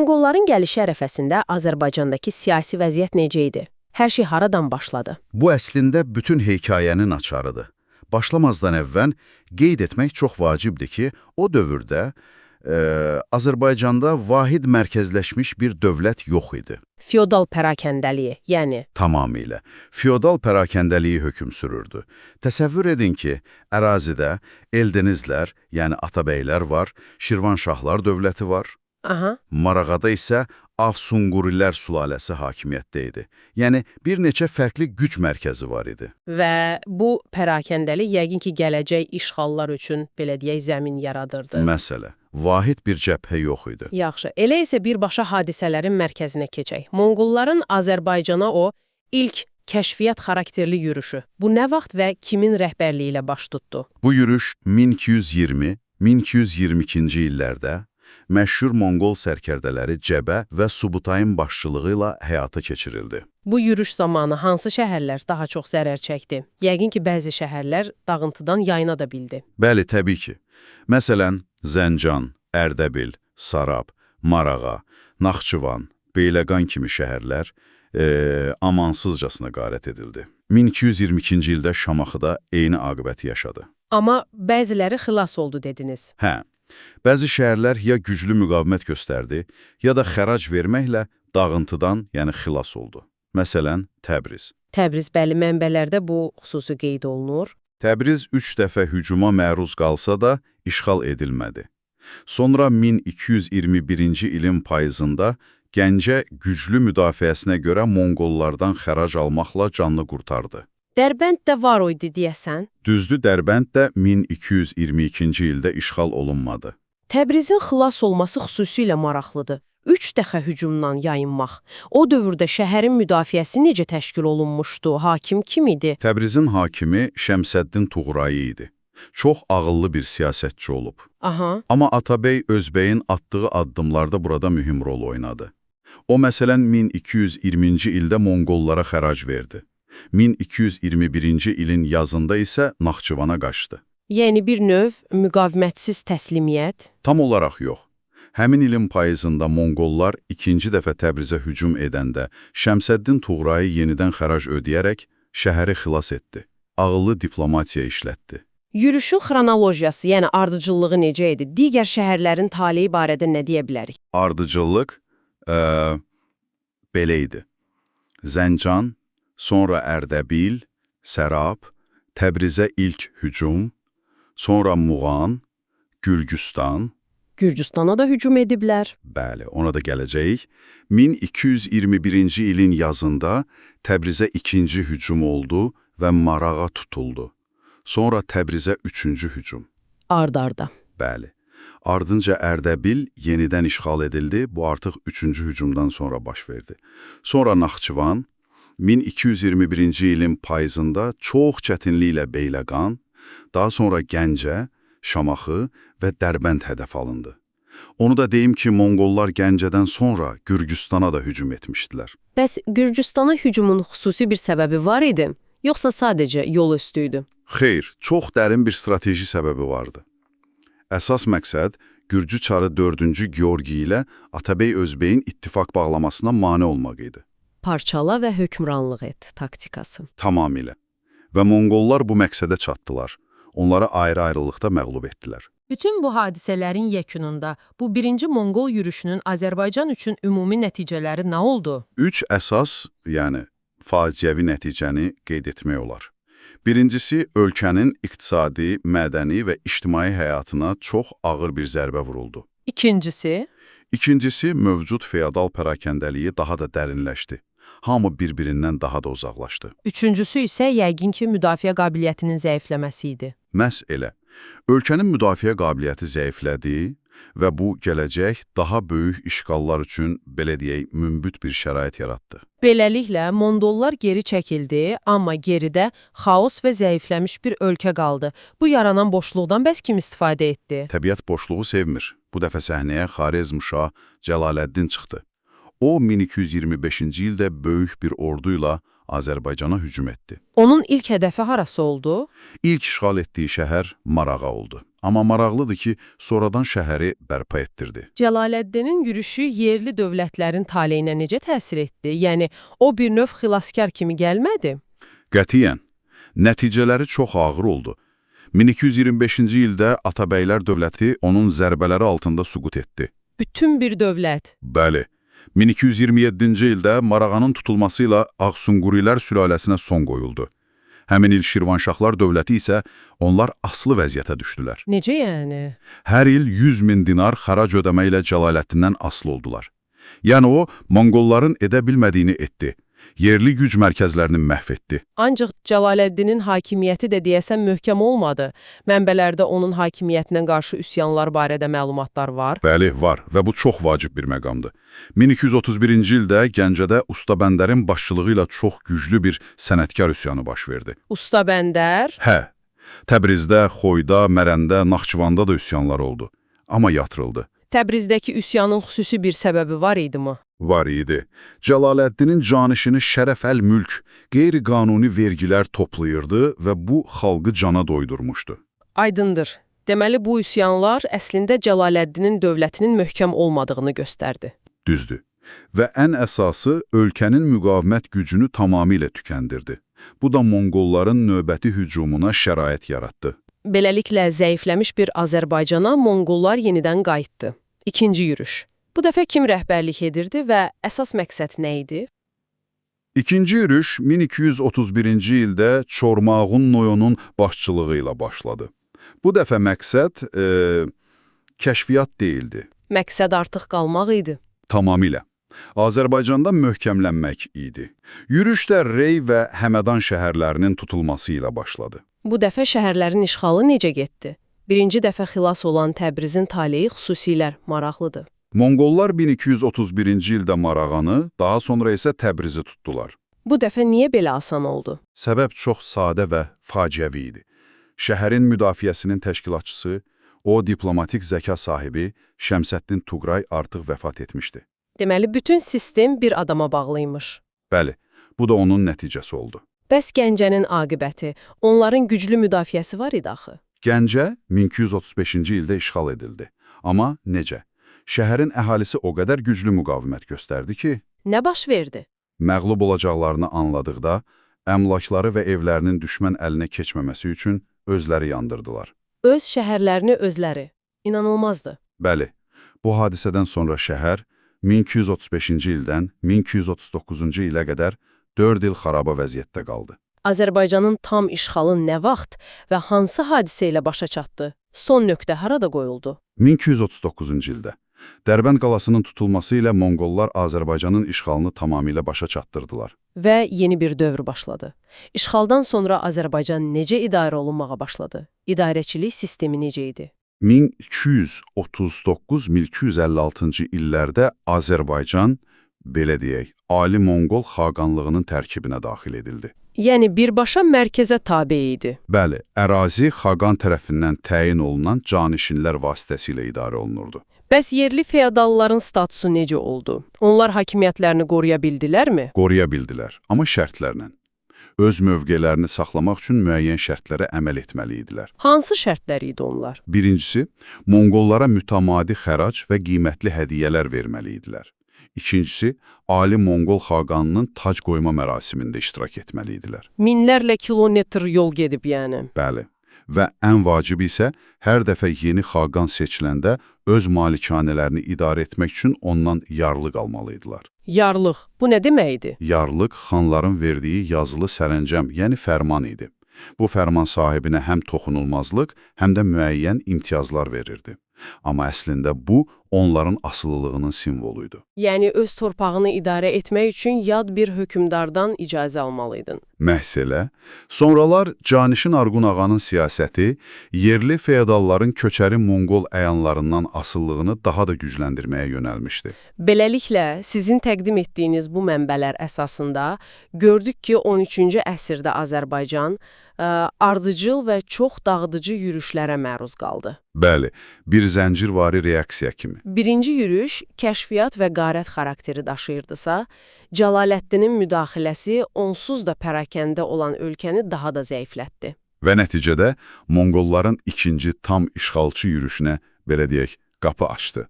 Monqolların gəlişi ərəfəsində Azərbaycandakı siyasi vəziyyət necə idi? Hər şey haradan başladı? Bu əslində bütün hekayənin açarıdır. Başlamazdan əvvəl qeyd etmək çox vacibdir ki, o dövrdə Azərbaycanda vahid mərkəzləşmiş bir dövlət yox idi. Feodal pərakəndəliyi, yəni. Tamamilə. Feodal pərakəndəliyi hökm sürürdü. Təsəvvür edin ki, ərazidə Eldənizlər, yəni Atabəylər var, Şirvanşahlar dövləti var. Aha. Marağada isə Afsunqurilər sülaləsi hakimiyyətdə idi. Yəni, bir neçə fərqli güc mərkəzi var idi. Və bu pərakəndəlik yəqin ki, gələcək işğallar üçün, belə deyək, zəmin yaradırdı. Məsələ, vahid bir cəbhə yox idi. Yaxşı, elə isə birbaşa hadisələrin mərkəzinə keçək. Monqolların Azərbaycana o ilk kəşfiyyat xarakterli yürüşü. Bu nə vaxt və kimin rəhbərliyi ilə baş tutdu? Bu yürüş 1220-1222-ci illərdə məşhur Monqol sərkərdələri Cəbə və Subutayın başçılığı ilə həyata keçirildi. Bu yürüş zamanı hansı şəhərlər daha çox zərər çəkdi? Yəqin ki, bəzi şəhərlər dağıntıdan yayına da bildi. Bəli, təbii ki. Məsələn, Zəncan, Ərdəbil, Sarab, Marağa, Naxçıvan, Beyləqan kimi şəhərlər amansızcasına qarət edildi. 1222-ci ildə Şamaxıda eyni aqibəti yaşadı. Amma bəziləri xilas oldu dediniz. Hə. Bəzi şəhərlər ya güclü müqavimət göstərdi, ya da xərac verməklə dağıntıdan, yəni xilas oldu. Məsələn, Təbriz. Təbriz bəli mənbələrdə bu xüsusi qeyd olunur. Təbriz 3 dəfə hücuma məruz qalsa da işğal edilmədi. Sonra 1221-ci ilin payızında Gəncə güclü müdafiəsinə görə Monqollardan xərac almaqla canını qurtardı. Dərbənd də var idi deyəsən. Düzdür, Dərbənd də 1222-ci ildə işğal olunmadı. Təbrizin xilas olması xüsusilə maraqlıdır. 3 dəfə hücumdan yayınmaq. O dövrdə şəhərin müdafiəsi necə təşkil olunmuşdu? Hakim kim idi? Təbrizin hakimi Şəmsəddin Tuğrayı idi. Çox ağıllı bir siyasətçi olub. Aha. Amma Atabəy Özbəyin atdığı addımlarda burada mühüm rol oynadı. O, məsələn, 1220-ci ildə Monqollara xərac verdi. 1221-ci ilin yazında isə Naxçıvana qaçdı. Yəni bir növ müqavimətsiz təslimiyyət? Tam olaraq yox. Həmin ilin payızında Monqollar ikinci dəfə Təbrizə hücum edəndə Şəmsəddin Tuğrayı yenidən xərac ödəyərək şəhəri xilas etdi. Ağıllı diplomatiya işlətdi. Yürüşün xronologiyası, yəni ardıcıllığı necə idi? Digər şəhərlərin taleyi barədə nə deyə bilərik? Ardıcıllıq belə idi. Zəncan, sonra Ərdəbil, Sərab, Təbrizə ilk hücum, sonra Muğan, Gürcüstan. Gürcüstana da hücum ediblər. Bəli, ona da gələcəyik. 1221-ci ilin yazında Təbrizə ikinci hücum oldu və Marağa tutuldu. Sonra Təbrizə üçüncü hücum. Ard-arda. Bəli. Ardınca Ərdəbil yenidən işğal edildi. Bu artıq üçüncü hücumdan sonra baş verdi. Sonra Naxçıvan, 1221-ci ilin payızında çox çətinliklə Beyləqan, daha sonra Gəncə, Şamaxı və Dərbənd hədəf alındı. Onu da deyim ki, Monqollar Gəncədən sonra Gürcüstana da hücum etmişdilər. Bəs Gürcüstana hücumun xüsusi bir səbəbi var idi, yoxsa sadəcə yol üstü idi? Xeyr, çox dərin bir strateji səbəbi vardı. Əsas məqsəd Gürcü çarı 4-cü Georgi ilə Atabəy Özbəyin ittifaq bağlamasına mane olmaq idi. Parçala və hökmranlıq et taktikası. Tamamilə. Və Monqollar bu məqsədə çatdılar. Onları ayrı-ayrılıqda məğlub etdilər. Bütün bu hadisələrin yekununda bu birinci Monqol yürüşünün Azərbaycan üçün ümumi nəticələri nə oldu? 3 əsas, yəni faciəvi nəticəni qeyd etmək olar. Birincisi, ölkənin iqtisadi, mədəni və ictimai həyatına çox ağır bir zərbə vuruldu. İkincisi? İkincisi, mövcud feodal pərakəndəliyi daha da dərinləşdi. Hamı bir-birindən daha da uzaqlaşdı. Üçüncüsü isə yəqin ki, müdafiə qabiliyyətinin zəifləməsi idi. Məhz elə. Ölkənin müdafiə qabiliyyəti zəiflədi və bu gələcək daha böyük işğallar üçün, belə deyək, münbit bir şərait yaratdı. Beləliklə, Monqollar geri çəkildi, amma geridə xaos və zəifləmiş bir ölkə qaldı. Bu yaranan boşluqdan bəs kim istifadə etdi? Təbiət boşluğu sevmir. Bu dəfə səhnəyə Xarezmşah Cəlaləddin çıxdı. O, 1225-ci ildə böyük bir orduyla Azərbaycana hücum etdi. Onun ilk hədəfi harası oldu? İlk işğal etdiyi şəhər Marağa oldu. Amma maraqlıdır ki, sonradan şəhəri bərpa etdirdi. Cəlaləddinin yürüşü yerli dövlətlərin taleyinə necə təsir etdi? Yəni, o bir növ xilaskar kimi gəlmədi? Qətiyyən, nəticələri çox ağır oldu. 1225-ci ildə Atabəylər dövləti onun zərbələri altında süqut etdi. Bütün bir dövlət. Bəli, 1227-ci ildə Marağanın tutulması ilə Ağsunqurilər sülaləsinə son qoyuldu. Həmin il Şirvanşahlar dövləti isə onlar asılı vəziyyətə düşdülər. Necə yəni? Hər il 100.000 dinar xarac ödəmə ilə Cəlaləddindən asılı oldular. Yəni o, Monqolların edə bilmədiyini etdi. Yerli güc mərkəzlərini məhv etdi. Ancaq Cəlaləddinin hakimiyyəti də deyəsən möhkəm olmadı. Mənbələrdə onun hakimiyyətinə qarşı üsyanlar barədə məlumatlar var. Bəli, var və bu çox vacib bir məqamdır. 1231-ci ildə Gəncədə Usta Bəndərin başçılığı ilə çox güclü bir sənətkar üsyanı baş verdi. Usta Bəndər? Hə, Təbrizdə, Xoyda, Mərəndə, Naxçıvanda da üsyanlar oldu. Amma yatırıldı. Təbrizdəki üsyanın xüsusi bir səbəbi var idimi? Var idi. Cəlaləddinin canişini şərəf əl-mülk, qeyri-qanuni vergilər toplayırdı və bu xalqı cana doydurmuşdu. Aydındır. Deməli, bu üsyanlar əslində Cəlaləddinin dövlətinin möhkəm olmadığını göstərdi. Düzdür. Və ən əsası ölkənin müqavimət gücünü tamamilə tükəndirdi. Bu da Monqolların növbəti hücumuna şərait yaratdı. Beləliklə, zəifləmiş bir Azərbaycana Monqollar yenidən qayıtdı. İkinci yürüş. Bu dəfə kim rəhbərlik edirdi və əsas məqsəd nə idi? İkinci yürüş 1231-ci ildə Çormağun Noyonun başçılığı ilə başladı. Bu dəfə məqsəd kəşfiyyat deyildi. Məqsəd artıq qalmaq idi. Tamamilə. Azərbaycanda möhkəmlənmək idi. Yürüş də Rey və Həmədan şəhərlərinin tutulması ilə başladı. Bu dəfə şəhərlərin işğalı necə getdi? Birinci dəfə xilas olan Təbrizin taleyi xüsusilə maraqlıdır. Monqollar 1231-ci ildə Marağanı, daha sonra isə Təbrizi tutdular. Bu dəfə niyə belə asan oldu? Səbəb çox sadə və faciəvi idi. Şəhərin müdafiəsinin təşkilatçısı, o diplomatik zəka sahibi Şəmsəddin Tuğray artıq vəfat etmişdi. Deməli, bütün sistem bir adama bağlıymış. Bəli, bu da onun nəticəsi oldu. Bəs Gəncənin aqibəti, onların güclü müdafiəsi var idi axı. Gəncə 1235-ci ildə işğal edildi. Amma necə? Şəhərin əhalisi o qədər güclü müqavimət göstərdi ki, nə baş verdi? Məğlub olacaqlarını anladıqda, əmlakları və evlərinin düşmən əlinə keçməməsi üçün özləri yandırdılar. Öz şəhərlərini özləri. İnanılmazdı. Bəli, bu hadisədən sonra şəhər 1235-ci ildən 1239-cu ilə qədər 4 il xaraba vəziyyətdə qaldı. Azərbaycanın tam işğalı nə vaxt və hansı hadisə ilə başa çatdı? Son nöqtə harada qoyuldu? 1239-cu ildə. Dərbənd qalasının tutulması ilə Monqollar Azərbaycanın işğalını tamamilə başa çatdırdılar. Və yeni bir dövr başladı. İşğaldan sonra Azərbaycan necə idarə olunmağa başladı? İdarəçilik sistemi necə idi? 1239-1256-cı illərdə Azərbaycan, belə deyək, Ali Monqol xaqanlığının tərkibinə daxil edildi. Yəni, birbaşa mərkəzə tabe idi. Bəli, ərazi xaqan tərəfindən təyin olunan canişinlər vasitəsilə idarə olunurdu. Bəs yerli feodalların statusu necə oldu? Onlar hakimiyyətlərini qoruya bildilərmi? Qoruya bildilər, amma şərtlərlə. Öz mövqelərini saxlamaq üçün müəyyən şərtlərə əməl etməli idilər. Hansı şərtlər idi onlar? Birincisi, Monqollara mütəmadi xərac və qiymətli hədiyyələr verməli idilər. İkincisi, Ali Monqol xaqanının tac qoyma mərasimində iştirak etməli idilər. Minlərlə kilometr yol gedib yəni. Bəli. Və ən vacibi isə hər dəfə yeni xaqan seçiləndə öz malikanələrini idarə etmək üçün ondan yarlıq almalıydılar. Yarlıq, bu nə deməkdir? Yarlıq xanların verdiyi yazılı sərəncəm, yəni fərman idi. Bu fərman sahibinə həm toxunulmazlıq, həm də müəyyən imtiyazlar verirdi. Amma əslində bu, onların asılılığının simvoluydu. Yəni, öz torpağını idarə etmək üçün yad bir hökmdardan icazə almalıydın. Məhz elə. Sonralar Canişin Arğun ağanın siyasəti yerli feodalların köçəri Monqol əyanlarından asıllığını daha da gücləndirməyə yönəlmişdi. Beləliklə, sizin təqdim etdiyiniz bu mənbələr əsasında gördük ki, 13-cü əsrdə Azərbaycan ardıcıl və çox dağıdıcı yürüşlərə məruz qaldı. Bəli, bir zəncirvari reaksiya kimi. Birinci yürüş kəşfiyyat və qarət xarakteri daşıyırdısa, Cəlaləddinin müdaxiləsi onsuz da pərakəndə olan ölkəni daha da zəiflətdi. Və nəticədə Monqolların ikinci tam işğalçı yürüşünə, belə deyək, qapı açdı.